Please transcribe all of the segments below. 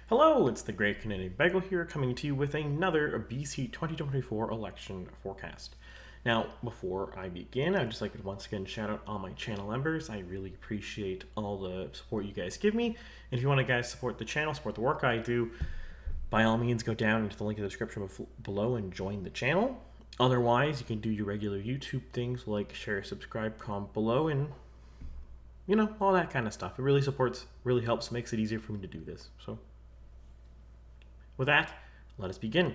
Hello, it's the Great Canadian Bagel here, coming to you with another BC 2024 election forecast. Now, before I begin, I'd just like to once again shout out all my channel members. I really appreciate all the support you guys give me. And if you want to guys support the channel, support the work I do, by all means go down into the link in the description below and join the channel. Otherwise, you can do your regular YouTube things like share, subscribe, comment below, and all that kind of stuff. It really supports, really helps, makes it easier for me to do this. So with that, let us begin.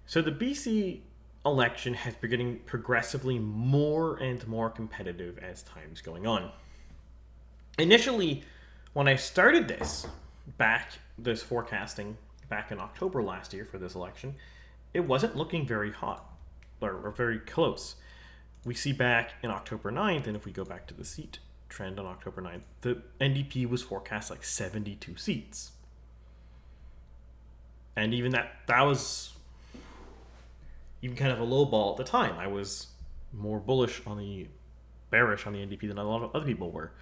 So the BC election has been getting progressively more and more competitive as time's going on. Initially, when I started this forecasting back in October last year for this election, it wasn't looking very hot or very close. We see back in October 9th, and if we go back to the seat trend on October 9th, the NDP was forecast like 72 seats. And even that was even kind of a low ball at the time. I was more bearish on the NDP than a lot of other people were.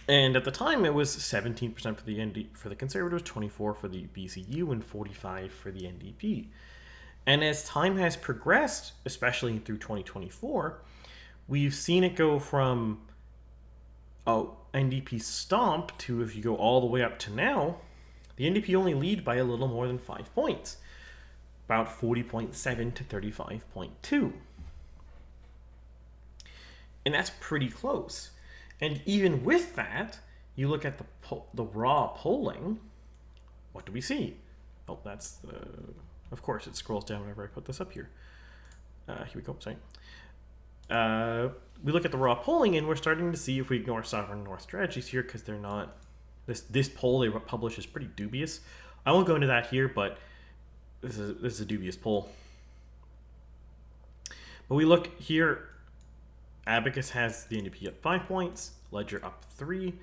And at the time, it was 17% for the Conservatives, 24% for the BCU, and 45% for the NDP. And as time has progressed, especially through 2024, we've seen it go from NDP stomp to, if you go all the way up to now, the NDP only lead by a little more than 5 points, about 40.7 to 35.2. And that's pretty close. And even with that, you look at the raw polling, what do we see? Oh, that's of course it scrolls down whenever I put this up here. Here we go, sorry. We look at the raw polling, and we're starting to see, if we ignore Sovereign North strategies here, because they're not, this poll they publish is pretty dubious. I won't go into that here, but this is a dubious poll. But we look here, Abacus has the NDP up 5 points, Ledger up 3,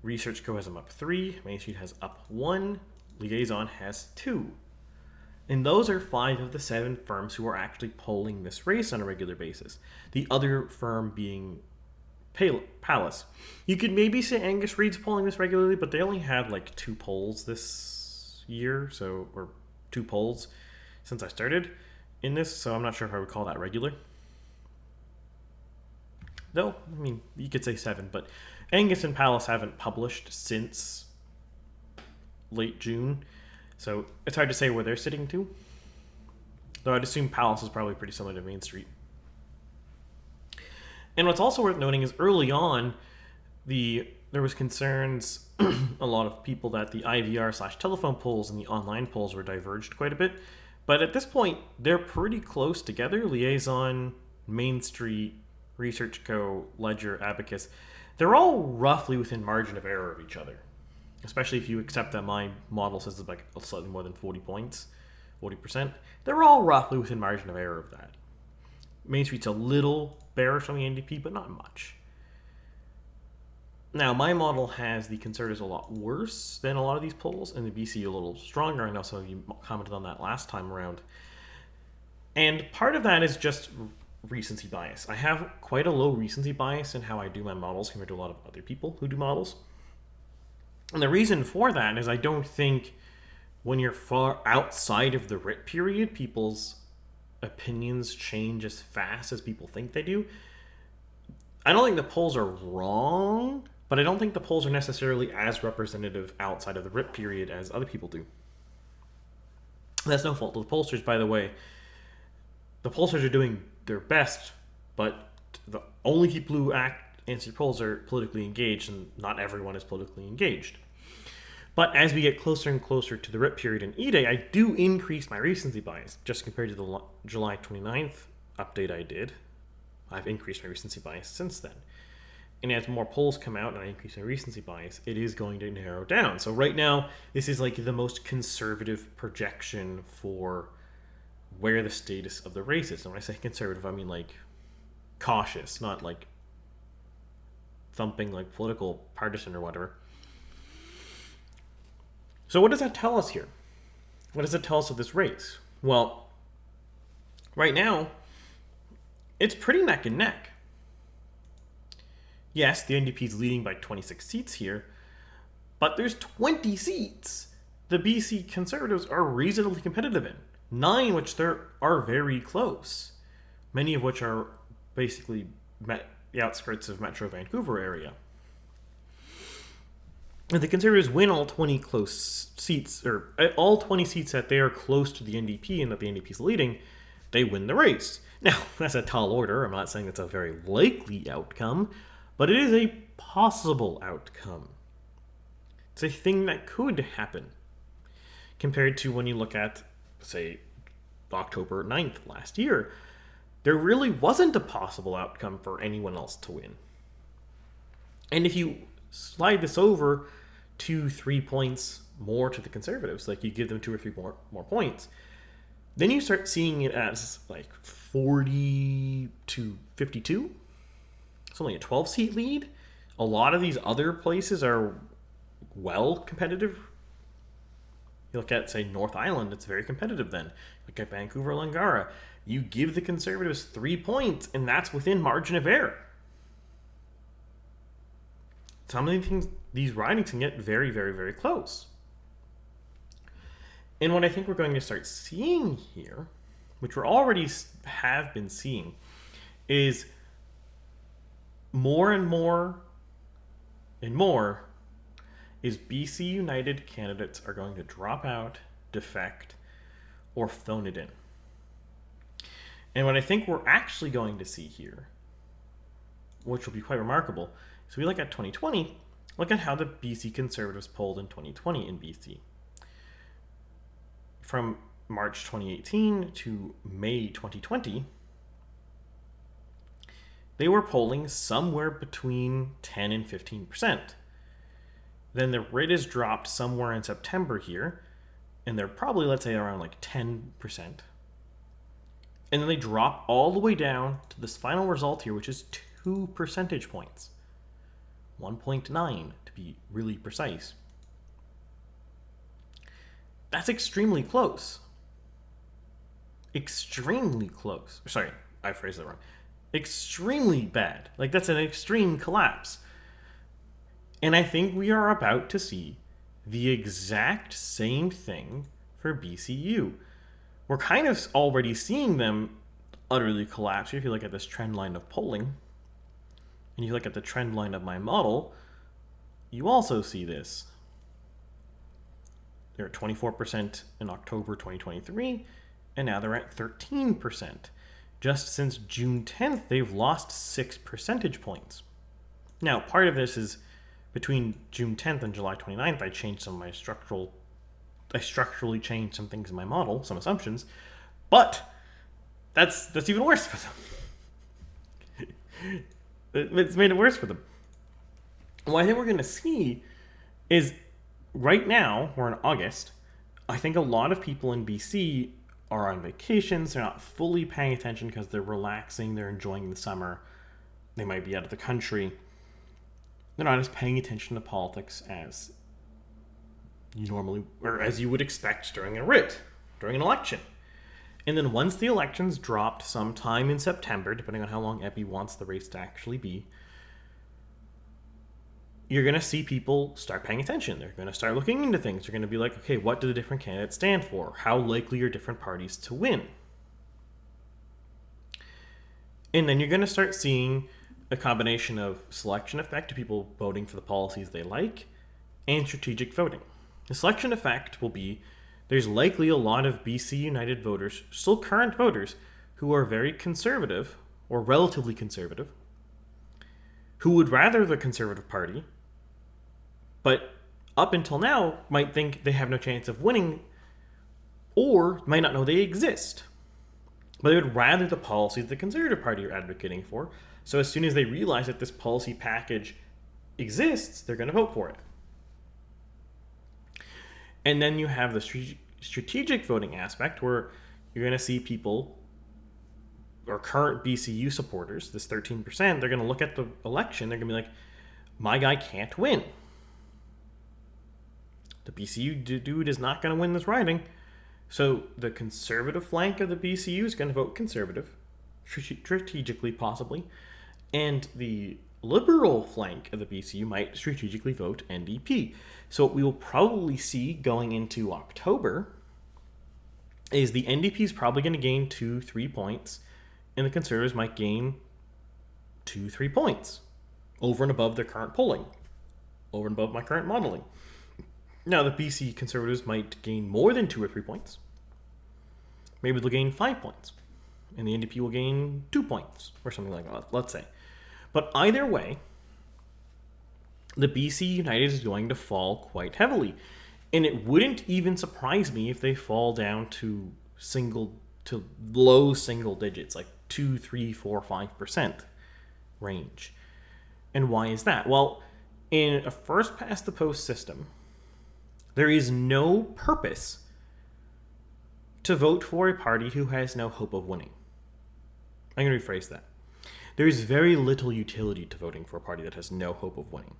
ResearchGo has them up 3, Main Street has up 1, Liaison has 2. And those are 5 of the 7 firms who are actually polling this race on a regular basis. The other firm being Pallas. You could maybe say Angus Reid's polling this regularly, but they only had like 2 polls this year, or 2 polls since I started in this, so I'm not sure if I would call that regular. Though, I mean, you could say 7, but Angus and Pallas haven't published since late June, so it's hard to say where they're sitting to. Though I'd assume Pallas is probably pretty similar to Main Street. And what's also worth noting is early on, there was concerns, a lot of people, that the IVR/telephone polls and the online polls were diverged quite a bit. But at this point, they're pretty close together. Liaison, Main Street, ResearchGo, Ledger, Abacus, they're all roughly within margin of error of each other. Especially if you accept that my model says it's like slightly more than 40 points, 40%. They're all roughly within margin of error of that. Main Street's a little bearish on the NDP, but not much. Now, my model has the Conservatives a lot worse than a lot of these polls, and the BC a little stronger. I know some of you commented on that last time around. And part of that is just recency bias. I have quite a low recency bias in how I do my models compared to a lot of other people who do models. And the reason for that is I don't think when you're far outside of the RIT period, people's opinions change as fast as people think they do. I don't think the polls are wrong, but I don't think the polls are necessarily as representative outside of the RIT period as other people do. That's no fault of the pollsters, by the way. The pollsters are doing their best, but the only people who answer polls are politically engaged, and not everyone is politically engaged. But as we get closer and closer to the RIT period and E-Day, I do increase my recency bias. Just compared to the July 29th update I did, I've increased my recency bias since then. And as more polls come out and I increase my recency bias, it is going to narrow down. So right now, this is like the most conservative projection for where the status of the race is. And when I say conservative, I mean like cautious, not like thumping like political partisan or whatever. So what does that tell us here? What does it tell us of this race? Well, right now, it's pretty neck and neck. Yes, the NDP is leading by 26 seats here, But there's 20 seats the BC Conservatives are reasonably competitive in, 9 which are very close, many of which are basically the outskirts of Metro Vancouver area. If the Conservatives win all 20 close seats, or all 20 seats that they are close to the NDP and that the NDP is leading, they win the race. Now, that's a tall order. I'm not saying it's a very likely outcome, but it is a possible outcome. It's a thing that could happen compared to when you look at, say, October 9th last year. There really wasn't a possible outcome for anyone else to win. And if you slide this over 2-3 points more to the Conservatives, like you give them 2 or 3 more points, then you start seeing it as like 40 to 52. It's only a 12-seat lead. A lot of these other places are well competitive. You look at, say, North Island, it's very competitive then. Look at Vancouver, Langara. You give the Conservatives 3 points, and that's within margin of error. Some of these ridings can get very, very, very close. And what I think we're going to start seeing here, which we're already have been seeing, is more and more and more is BC United candidates are going to drop out, defect, or phone it in. And what I think we're actually going to see here, which will be quite remarkable, so we look at 2020, look at how the BC Conservatives polled in 2020 in BC. From March 2018 to May 2020, they were polling somewhere between 10 and 15%. Then the rate has dropped somewhere in September here, and they're probably, let's say, around like 10%. And then they drop all the way down to this final result here, which is 2 percentage points. 1.9 to be really precise. That's extremely close. Extremely close. Sorry, I phrased that wrong. Extremely bad. Like, that's an extreme collapse. And I think we are about to see the exact same thing for BCU. We're kind of already seeing them utterly collapse. If you look at this trend line of polling, and you look at the trend line of my model, you also see this. They're at 24% in October 2023, and now they're at 13%. Just since June 10th, they've lost 6 percentage points. Now, part of this is between June 10th and July 29th, I changed some of my I structurally changed some things in my model, some assumptions, but that's even worse for them. It's made it worse for them. What I think we're going to see is, right now, we're in August, I think a lot of people in BC are on vacations. They're not fully paying attention because they're relaxing. They're enjoying the summer. They might be out of the country. They're not as paying attention to politics as you normally, or as you would expect during a writ, during an election. And then once the elections dropped sometime in September, depending on how long Epi wants the race to actually be, you're going to see people start paying attention. They're going to start looking into things. They're going to be like, okay, what do the different candidates stand for? How likely are different parties to win? And then you're going to start seeing a combination of selection effect of people voting for the policies they like and strategic voting. The selection effect will be there's likely a lot of BC United voters, still current voters, who are very conservative or relatively conservative, who would rather the Conservative Party, but up until now might think they have no chance of winning or might not know they exist. But they would rather the policies the Conservative Party are advocating for. So as soon as they realize that this policy package exists, they're going to vote for it. And then you have the strategic voting aspect where you're going to see people or current BCU supporters, this 13%, they're going to look at the election. They're going to be like, my guy can't win. The BCU dude is not going to win this riding. So the conservative flank of the BCU is going to vote conservative, strategically possibly. And the liberal flank of the BCU might strategically vote NDP. So what we will probably see going into October is the NDP is probably going to gain 2-3 points, and the Conservatives might gain 2-3 points over and above their current polling, over and above my current modeling. Now, the BC Conservatives might gain more than 2 or 3 points. Maybe they'll gain 5 points, and the NDP will gain 2 points, or something like that, let's say. But either way, the BC United is going to fall quite heavily. And it wouldn't even surprise me if they fall down to low single digits, like 2, 3, 4, 5% range. And why is that? Well, in a first past the post system, there is no purpose to vote for a party who has no hope of winning. I'm going to rephrase that. There is very little utility to voting for a party that has no hope of winning.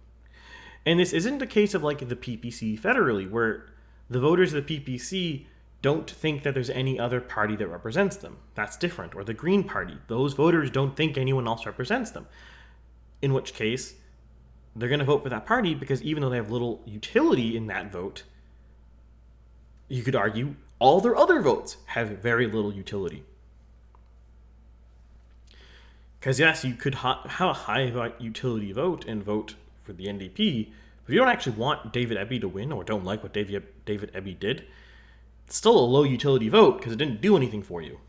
And this isn't a case of like the PPC federally, where the voters of the PPC don't think that there's any other party that represents them. That's different. Or the Green Party. Those voters don't think anyone else represents them. In which case, they're going to vote for that party because even though they have little utility in that vote, you could argue all their other votes have very little utility. Because yes, you could have a high utility vote and vote for the NDP, but if you don't actually want David Eby to win or don't like what David Eby did, it's still a low utility vote because it didn't do anything for you.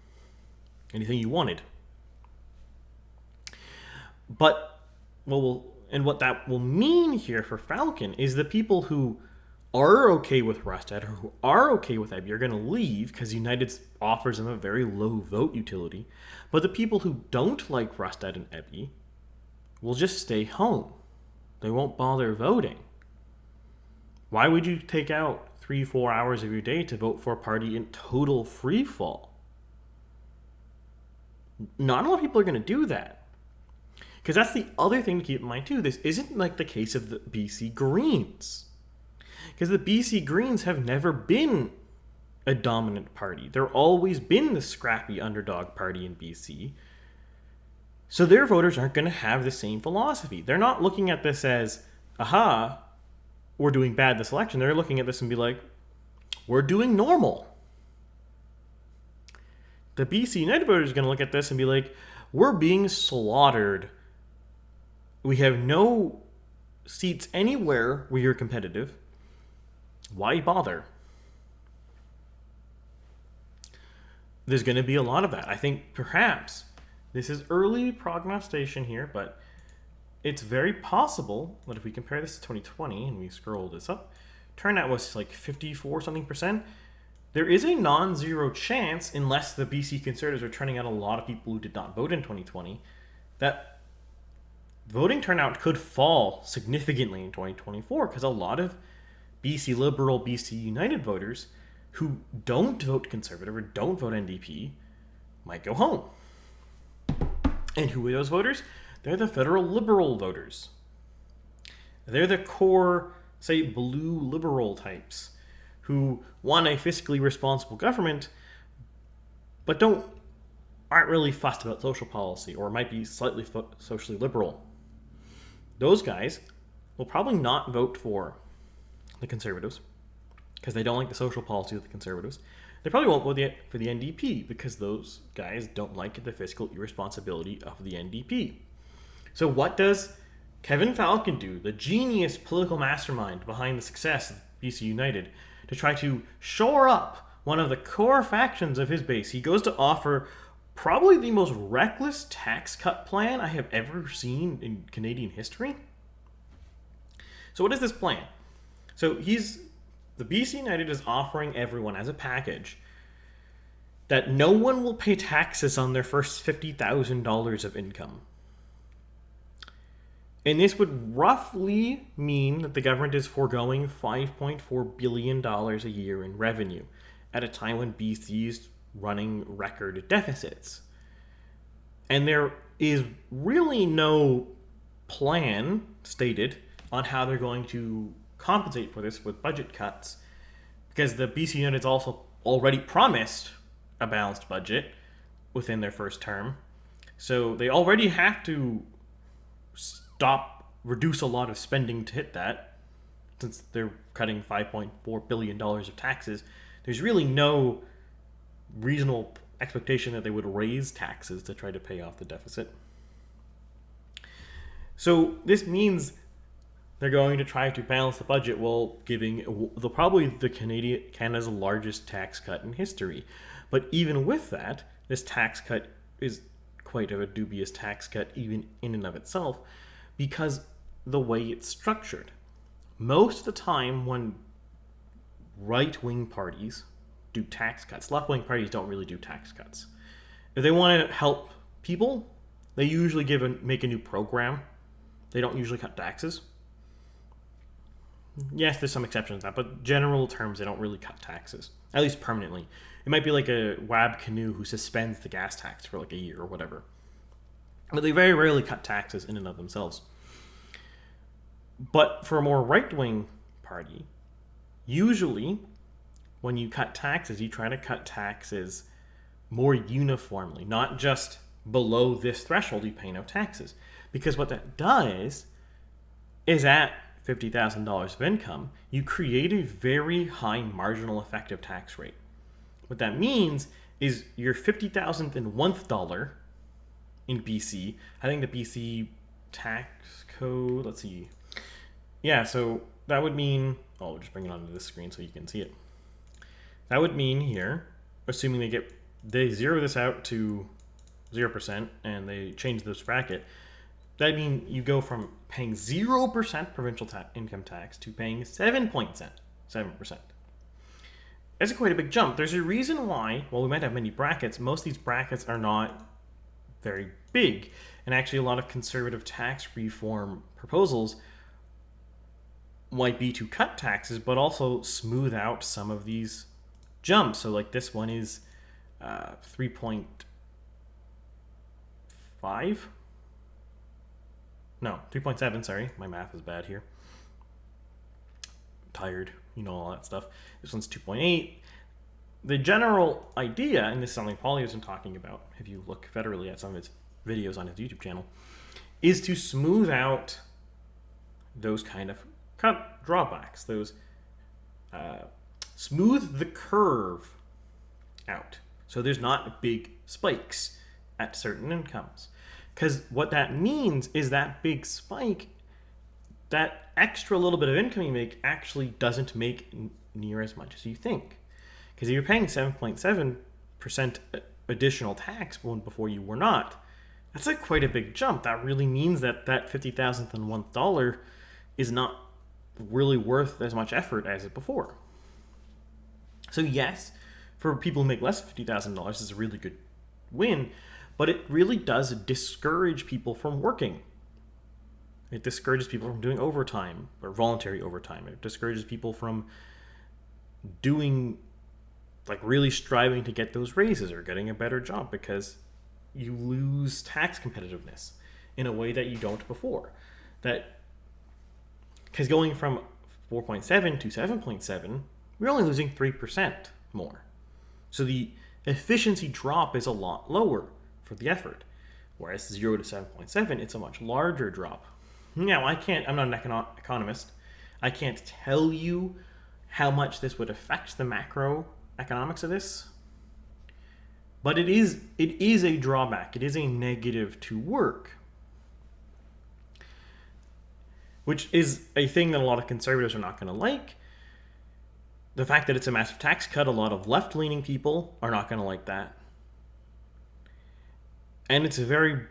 Anything you wanted. But, what that will mean here for Falcon is the people who are okay with Rustad or who are okay with Eby are going to leave because United offers them a very low vote utility. But the people who don't like Rustad and Eby will just stay home. They won't bother voting. Why would you take out 3-4 hours of your day to vote for a party in total free fall? Not a lot of people are going to do that. Because that's the other thing to keep in mind too. This isn't like the case of the BC Greens. Because the BC Greens have never been a dominant party. They've always been the scrappy underdog party in BC. So their voters aren't going to have the same philosophy. They're not looking at this as, aha, we're doing bad this election. They're looking at this and be like, we're doing normal. The BC United voters are going to look at this and be like, we're being slaughtered. We have no seats anywhere where you're competitive. Why bother? There's going to be a lot of that. I think perhaps this is early prognostication here, but it's very possible that if we compare this to 2020 and we scroll this up, turnout was like 54 something percent. There is a non-zero chance, unless the BC Conservatives are turning out a lot of people who did not vote in 2020, that voting turnout could fall significantly in 2024 because a lot of BC Liberal, BC United voters who don't vote Conservative or don't vote NDP might go home. And who are those voters? They're the federal Liberal voters. They're the core, say, blue Liberal types who want a fiscally responsible government but aren't really fussed about social policy or might be slightly socially liberal. Those guys will probably not vote for the Conservatives because they don't like the social policy of the Conservatives. They probably won't vote for the NDP because those guys don't like the fiscal irresponsibility of the NDP. So what does Kevin Falcon do, the genius political mastermind behind the success of BC United, to try to shore up one of the core factions of his base? He goes to offer probably the most reckless tax cut plan I have ever seen in Canadian history. So what is this plan? So the BC United is offering everyone as a package that no one will pay taxes on their first $50,000 of income. And this would roughly mean that the government is foregoing $5.4 billion a year in revenue at a time when BC is running record deficits. And there is really no plan stated on how they're going to compensate for this with budget cuts, because the BC United's also already promised a balanced budget within their first term. So they already have to reduce a lot of spending to hit that, since they're cutting $5.4 billion of taxes. There's really no reasonable expectation that they would raise taxes to try to pay off the deficit. So this means they're going to try to balance the budget while giving probably Canada's largest tax cut in history. But even with that, this tax cut is quite a dubious tax cut even in and of itself, because the way it's structured. Most of the time when right-wing parties do tax cuts, left-wing parties don't really do tax cuts. If they want to help people, they usually make a new program. They don't usually cut taxes. Yes, there's some exceptions to that, but general terms, they don't really cut taxes, at least permanently. It might be like a Wab Canoe who suspends the gas tax for like a year or whatever. But they very rarely cut taxes in and of themselves. But for a more right-wing party, usually when you cut taxes, you try to cut taxes more uniformly, not just below this threshold you pay no taxes. Because what that does is at $50,000 of income, you create a very high marginal effective tax rate. What that means is your $50,001th dollar in BC, I think the BC tax code, let's see. Yeah, so that would mean, I'll just bring it onto this screen so you can see it. That would mean here, assuming they zero this out to 0% and they change this bracket, that means you go from paying 0% provincial income tax to paying 7.7%. That's quite a big jump. There's a reason why, while we might have many brackets, most of these brackets are not very big. And actually a lot of conservative tax reform proposals might be to cut taxes, but also smooth out some of these jumps. So like this one is 3.5? No, 3.7, sorry. My math is bad here. Tired, all that stuff. This one's 2.8. The general idea, and this is something Paulie has been talking about, if you look federally at some of his videos on his YouTube channel, is to smooth out those kind of cut drawbacks, those smooth the curve out. So there's not big spikes at certain incomes. Because what that means is that big spike, that extra little bit of income you make actually doesn't make near as much as you think. Because if you're paying 7.7% additional tax before you were not, that's like quite a big jump. That really means that $50,001th dollar is not really worth as much effort as it before. So yes, for people who make less than $50,000, it's a really good win, but it really does discourage people from working. It discourages people from doing overtime or voluntary overtime. It discourages people from doing, like, really striving to get those raises or getting a better job, because you lose tax competitiveness in a way that you don't before. Because going from 4.7 to 7.7, we're only losing 3% more. So the efficiency drop is a lot lower for the effort. Whereas 0 to 7.7, it's a much larger drop. Now, I'm not an economist. I can't tell you how much this would affect the macroeconomics of this. But it is a drawback. It is a negative to work. Which is a thing that a lot of conservatives are not going to like. The fact that it's a massive tax cut, a lot of left-leaning people are not going to like that. And it's a very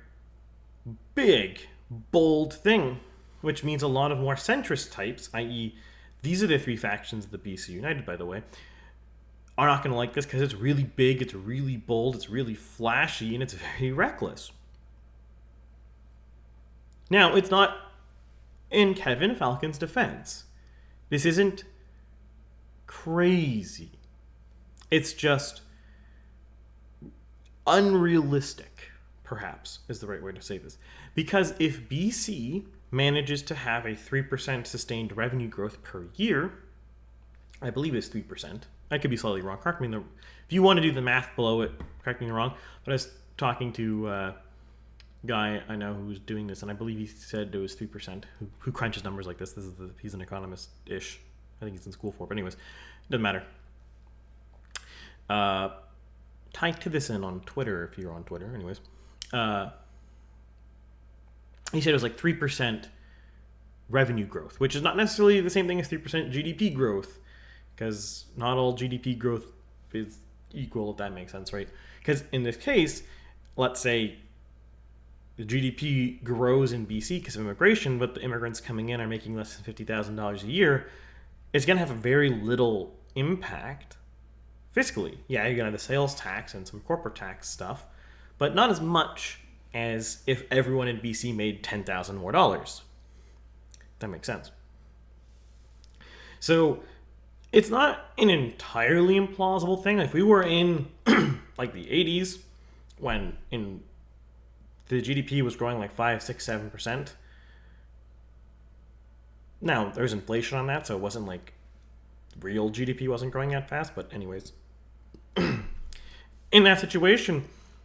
big, bold thing, which means a lot of more centrist types, i.e. these are the three factions of the BC United, by the way, are not going to like this because it's really big, it's really bold, it's really flashy, and it's very reckless. Now, it's not, in Kevin Falcon's defense, this isn't crazy. It's just unrealistic, perhaps, is the right way to say this. Because if BC manages to have a 3% sustained revenue growth per year, I believe it's 3%. I could be slightly wrong. Correct me if you want to do the math below it, correct me wrong. But I was talking to guy I know who's doing this, and I believe he said it was 3%, who crunches numbers like this. He's an economist-ish. I think he's in school for it, but anyways, doesn't matter. Typed this in on Twitter, if you're on Twitter, anyways. He said it was like 3% revenue growth, which is not necessarily the same thing as 3% GDP growth, because not all GDP growth is equal, if that makes sense, right? Because in this case, let's say the GDP grows in BC because of immigration, but the immigrants coming in are making less than $50,000 a year, it's going to have a very little impact fiscally. Yeah, you're going to have the sales tax and some corporate tax stuff, but not as much as if everyone in BC made $10,000 more dollars. That makes sense. So it's not an entirely implausible thing. If we were in like the 80s, when the GDP was growing like 5, 6, 7%. Now, there's inflation on that, so it wasn't like real GDP wasn't growing that fast. But anyways, in that situation,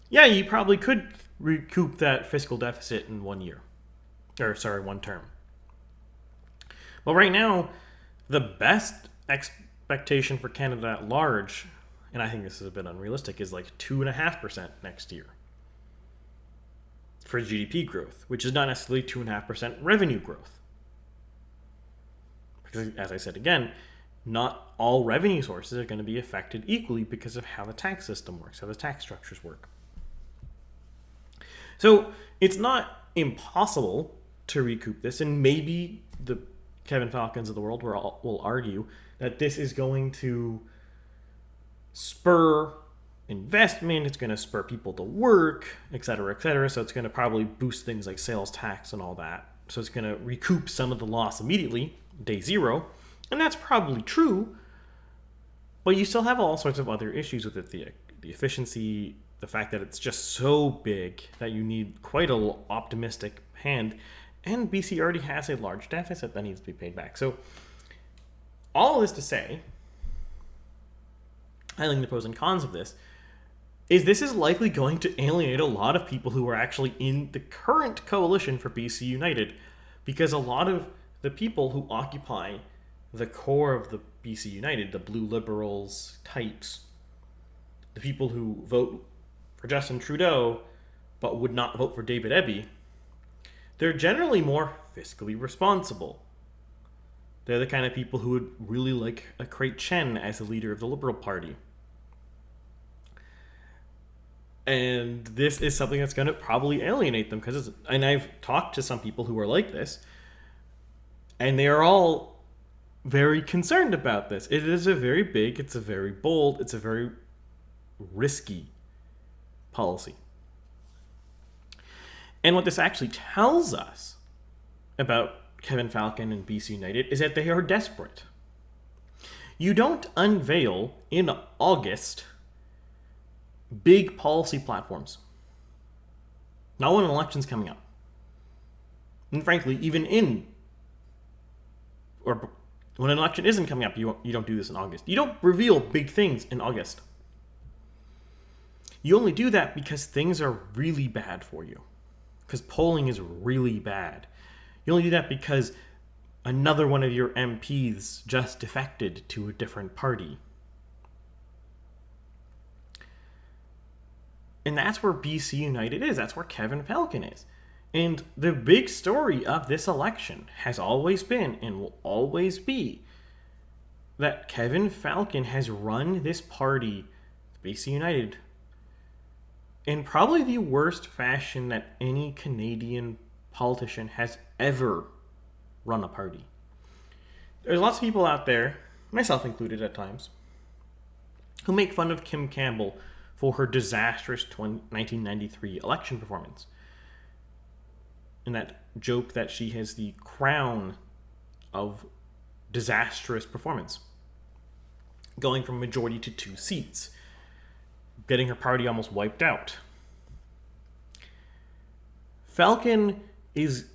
yeah, you probably could recoup that fiscal deficit in 1 year. Or, sorry, 1 term. But right now, the best expectation for Canada at large, and I think this is a bit unrealistic, is like 2.5% next year for GDP growth, which is not necessarily 2.5% revenue growth. Because, as I said again, not all revenue sources are going to be affected equally because of how the tax system works, how the tax structures work. So it's not impossible to recoup this, and maybe the Kevin Falcons of the world will argue that this is going to spur investment, it's going to spur people to work, etc., etc. So it's going to probably boost things like sales tax and all that. So it's going to recoup some of the loss immediately, day zero. And that's probably true, but you still have all sorts of other issues with it. The efficiency, the fact that it's just so big that you need quite an optimistic hand, and BC already has a large deficit that needs to be paid back. So all this to say, highlighting the pros and cons of this is likely going to alienate a lot of people who are actually in the current coalition for BC United, because a lot of the people who occupy the core of the BC United, the blue liberals types, the people who vote for Justin Trudeau but would not vote for David Eby, they're generally more fiscally responsible. They're the kind of people who would really like a Craig Chen as the leader of the Liberal Party. And this is something that's going to probably alienate them, and I've talked to some people who are like this, and they are all very concerned about this. It is a very big, it's a very bold, it's a very risky policy. And what this actually tells us about Kevin Falcon and BC United is that they are desperate. You don't unveil in August big policy platforms. Not when an election's coming up. And frankly, even or when an election isn't coming up, you don't do this in August. You don't reveal big things in August. You only do that because things are really bad for you. Because polling is really bad. You only do that because another one of your MPs just defected to a different party. And that's where BC United is. That's where Kevin Falcon is. And the big story of this election has always been and will always be that Kevin Falcon has run this party, BC United, in probably the worst fashion that any Canadian politician has ever run a party. There's lots of people out there, myself included at times, who make fun of Kim Campbell for her disastrous 1993 election performance. And that joke that she has the crown of disastrous performance, going from majority to 2 seats, getting her party almost wiped out. Falcon is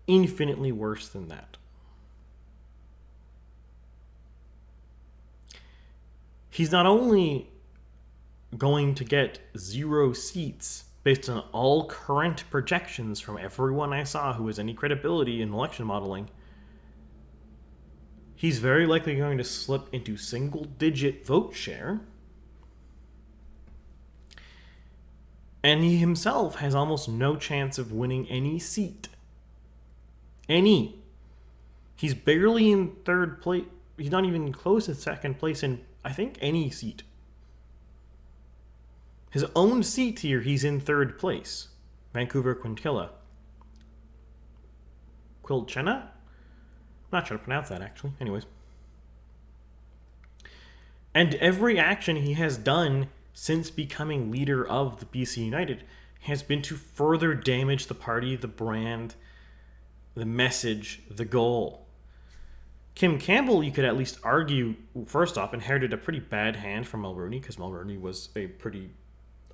infinitely worse than that. He's not only going to get 0 seats based on all current projections from everyone I saw who has any credibility in election modeling, he's very likely going to slip into single-digit vote share. And he himself has almost no chance of winning any seat. Any. He's barely in third place. He's not even close to second place in, I think, any seat. His own seat here, he's in third place. Vancouver Quintilla. Quilchena? I'm not sure to pronounce that, actually. Anyways. And every action he has done since becoming leader of the BC United has been to further damage the party, the brand, the message, the goal. Kim Campbell, you could at least argue, first off, inherited a pretty bad hand from Mulroney, because Mulroney was a pretty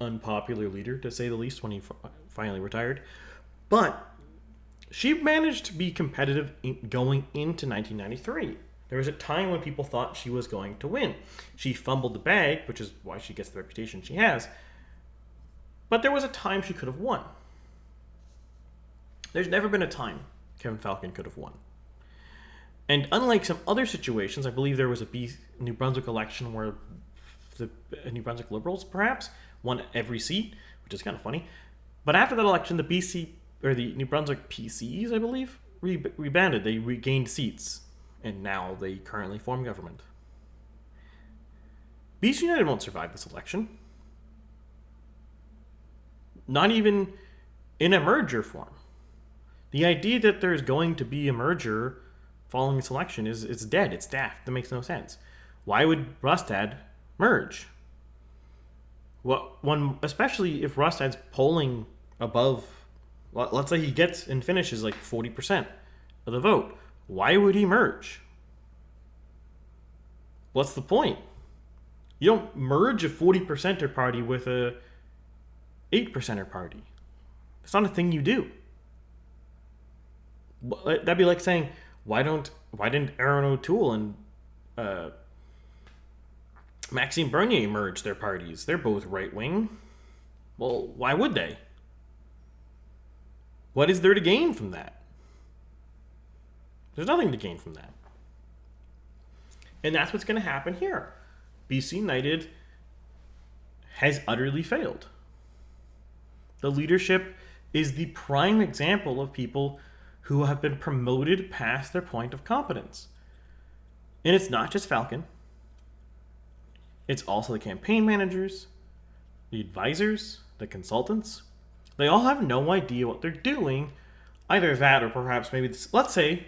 unpopular leader, to say the least, when he finally retired. But she managed to be competitive going into 1993. There was a time when people thought she was going to win. She fumbled the bag, which is why she gets the reputation she has. But there was a time she could have won. There's never been a time Kevin Falcon could have won. And unlike some other situations, I believe there was a New Brunswick election where the New Brunswick Liberals, perhaps, won every seat, which is kind of funny. But after that election, the New Brunswick PCs, I believe, rebanded. They regained seats. And now they currently form government. BC United won't survive this election. Not even in a merger form. The idea that there's going to be a merger following this election is dead. It's daft. That makes no sense. Why would Rustad merge? Well, especially if Rustad's polling above, let's say he gets and finishes like 40% of the vote. Why would he merge? What's the point? You don't merge a 40%er party with a 8%er party. It's not a thing you do. That'd be like saying, why didn't Aaron O'Toole and Maxime Bernier merge their parties? They're both right-wing. Well, why would they? What is there to gain from that? There's nothing to gain from that. And that's what's going to happen here. BC United has utterly failed. The leadership is the prime example of people who have been promoted past their point of competence. And it's not just Falcon. It's also the campaign managers, the advisors, the consultants. They all have no idea what they're doing. Either that or perhaps maybe, let's say,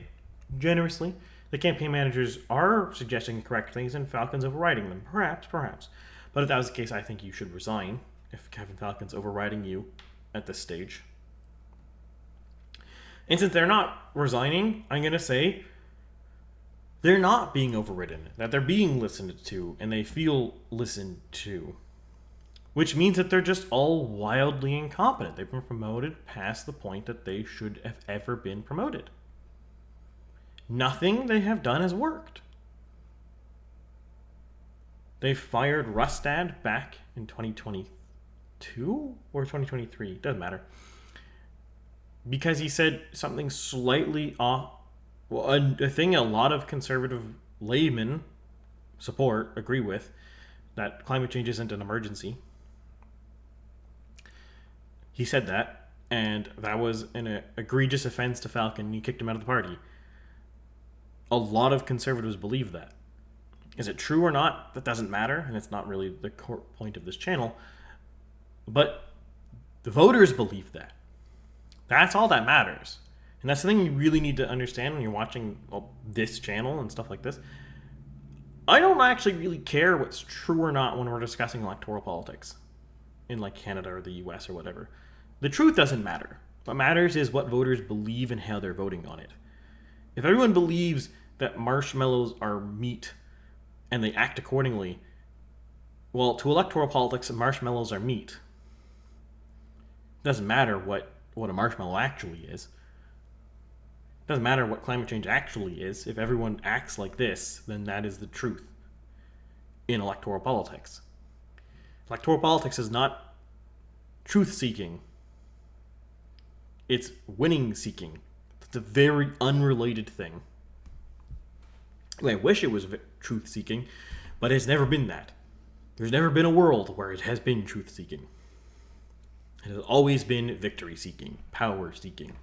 generously, the campaign managers are suggesting the correct things and Falcon's overriding them. Perhaps. But if that was the case, I think you should resign if Kevin Falcon's overriding you at this stage. And since they're not resigning, I'm going to say they're not being overridden, that they're being listened to, and they feel listened to. Which means that they're just all wildly incompetent. They've been promoted past the point that they should have ever been promoted. Nothing they have done has worked. They fired Rustad back in 2022 or 2023, doesn't matter. Because he said something slightly off, well, a thing a lot of conservative laymen agree with, that climate change isn't an emergency. He said that, and that was an egregious offense to Falcon, and he kicked him out of the party. A lot of conservatives believe that. Is it true or not? That doesn't matter, and it's not really the core point of this channel. But the voters believe that. That's all that matters. And that's the thing you really need to understand when you're watching this channel and stuff like this. I don't actually really care what's true or not when we're discussing electoral politics in like Canada or the US or whatever. The truth doesn't matter. What matters is what voters believe and how they're voting on it. If everyone believes that marshmallows are meat and they act accordingly, well, to electoral politics, marshmallows are meat. It doesn't matter what a marshmallow actually is. It doesn't matter what climate change actually is. If everyone acts like this, then that is the truth in electoral politics. Electoral politics is not truth seeking. It's winning seeking. It's a very unrelated thing. I wish it was truth seeking, but it's never been that. There's never been a world where it has been truth seeking. It has always been victory seeking, power seeking.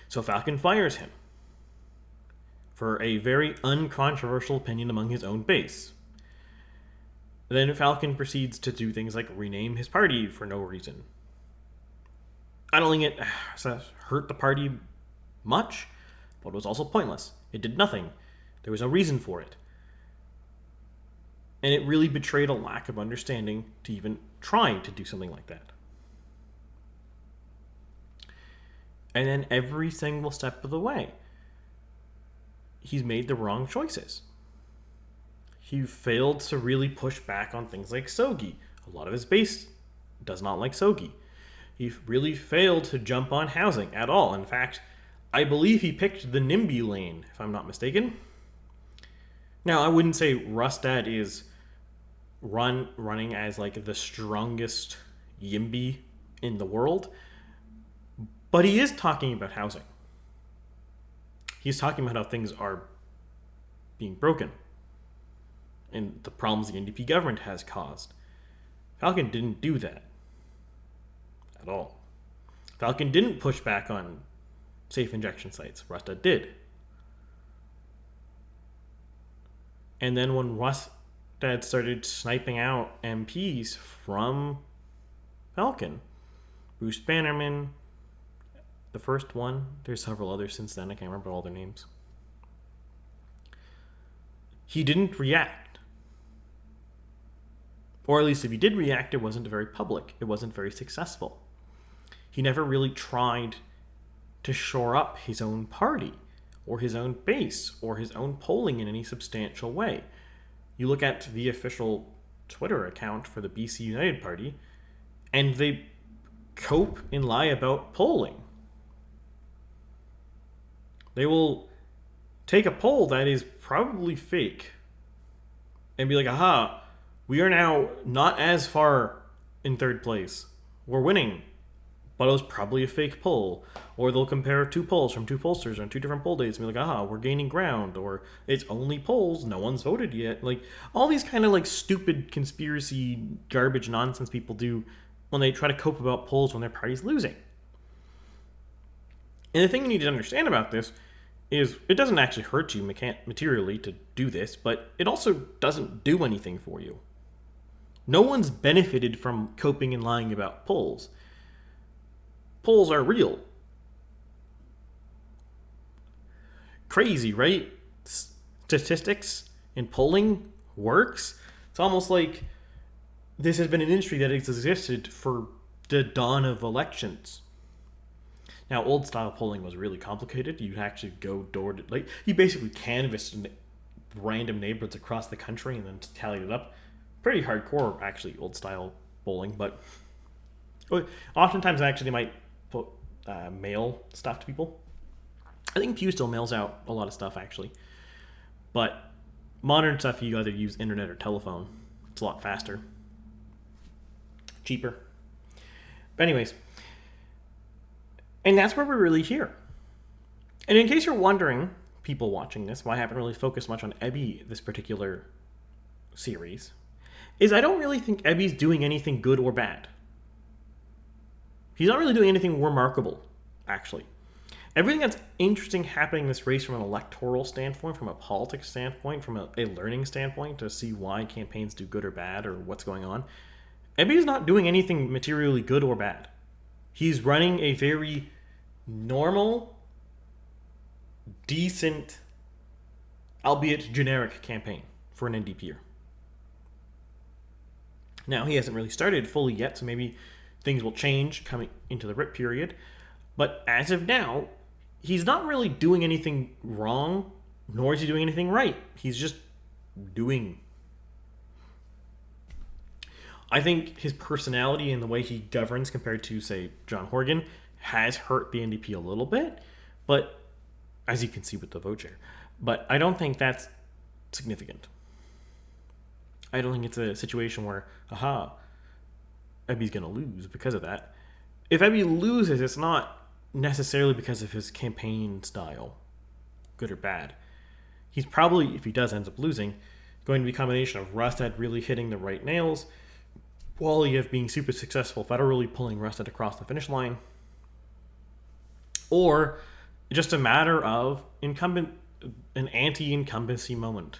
So Falcon fires him for a very uncontroversial opinion among his own base. Then Falcon proceeds to do things like rename his party for no reason. I don't think it hurt the party much, but it was also pointless. It did nothing. There was no reason for it. And it really betrayed a lack of understanding to even try to do something like that. And then every single step of the way, he's made the wrong choices. He failed to really push back on things like Sogi. A lot of his base does not like Sogi. He really failed to jump on housing at all. In fact, I believe he picked the NIMBY lane, if I'm not mistaken. Now, I wouldn't say Rustad is running as like the strongest YIMBY in the world, but he is talking about housing. He's talking about how things are being broken and the problems the NDP government has caused. Falcon didn't do that at all. Falcon didn't push back on safe injection sites. Rustad did. And then when Rustad started sniping out MPs from Falcon, Bruce Bannerman, the first one, there's several others since then, I can't remember all their names. He didn't react. Or at least if he did react, it wasn't very public. It wasn't very successful. He never really tried to shore up his own party or his own base or his own polling in any substantial way. You look at the official Twitter account for the BC United Party, and they cope and lie about polling. They will take a poll that is probably fake and be like, aha, we are now not as far in third place. We're winning. But it was probably a fake poll. Or they'll compare two polls from two pollsters on two different poll dates and be like, aha, we're gaining ground. Or it's only polls, no one's voted yet. Like, all these kind of like stupid conspiracy garbage nonsense people do when they try to cope about polls when their party's losing. And the thing you need to understand about this is it doesn't actually hurt you materially to do this, but it also doesn't do anything for you. No one's benefited from coping and lying about polls. Polls are real. Crazy, right? Statistics and polling works. It's almost like this has been an industry that has existed for the dawn of elections. Now, old style polling was really complicated. You'd actually go door to, like, you basically canvassed random neighborhoods across the country and then tallied it up. Pretty hardcore, actually, old style polling, but oftentimes actually they might put mail stuff to people. I think Pew still mails out a lot of stuff, actually. But modern stuff, you either use internet or telephone. It's a lot faster. Cheaper. But anyways, and that's where we're really here. And in case you're wondering, people watching this, why I haven't really focused much on Ebby this particular series, is I don't really think Ebby's doing anything good or bad. He's not really doing anything remarkable, actually. Everything that's interesting happening in this race from an electoral standpoint, from a politics standpoint, from a learning standpoint, to see why campaigns do good or bad or what's going on, Ebby's not doing anything materially good or bad. He's running a very normal, decent, albeit generic campaign for an NDPer. Now, he hasn't really started fully yet, so maybe things will change coming into the RIP period. But as of now, he's not really doing anything wrong, nor is he doing anything right. He's just doing. I think his personality and the way he governs compared to, say, John Horgan has hurt the NDP a little bit, but as you can see with the vote share. But I don't think that's significant. I don't think it's a situation where, Abiy's going to lose because of that. If Abiy loses, it's not necessarily because of his campaign style, good or bad. He's probably, if he does end up losing, going to be a combination of Rustad really hitting the right nails, Waliev being super successful federally, pulling Rustad across the finish line, or just a matter of an anti-incumbency moment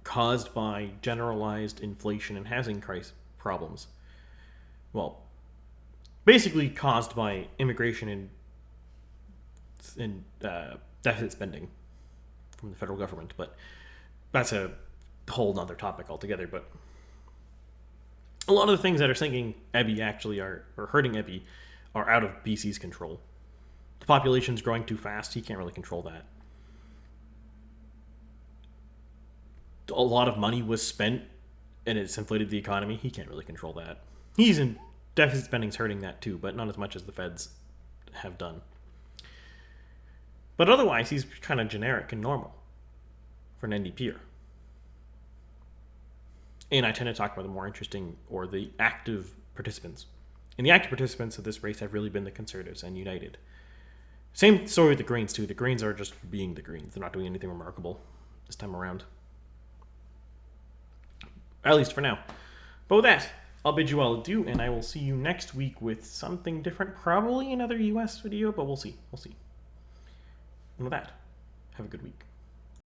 caused by generalized inflation and housing crisis problems. Well, basically caused by immigration and deficit spending from the federal government, but that's a whole nother topic altogether. But a lot of the things that are sinking Abiy actually or hurting Abiy are out of BC's control. The population's growing too fast. He can't really control that. A lot of money was spent and it's inflated the economy. He can't really control that. He's in deficit spending's hurting that too, but not as much as the feds have done. But otherwise, he's kind of generic and normal for an NDPer. And I tend to talk about the more interesting or the active participants. And the active participants of this race have really been the Conservatives and United. Same story with the Greens too. The Greens are just being the Greens. They're not doing anything remarkable this time around. At least for now. But with that, I'll bid you all adieu, and I will see you next week with something different. Probably another US video, but we'll see. And with that, have a good week.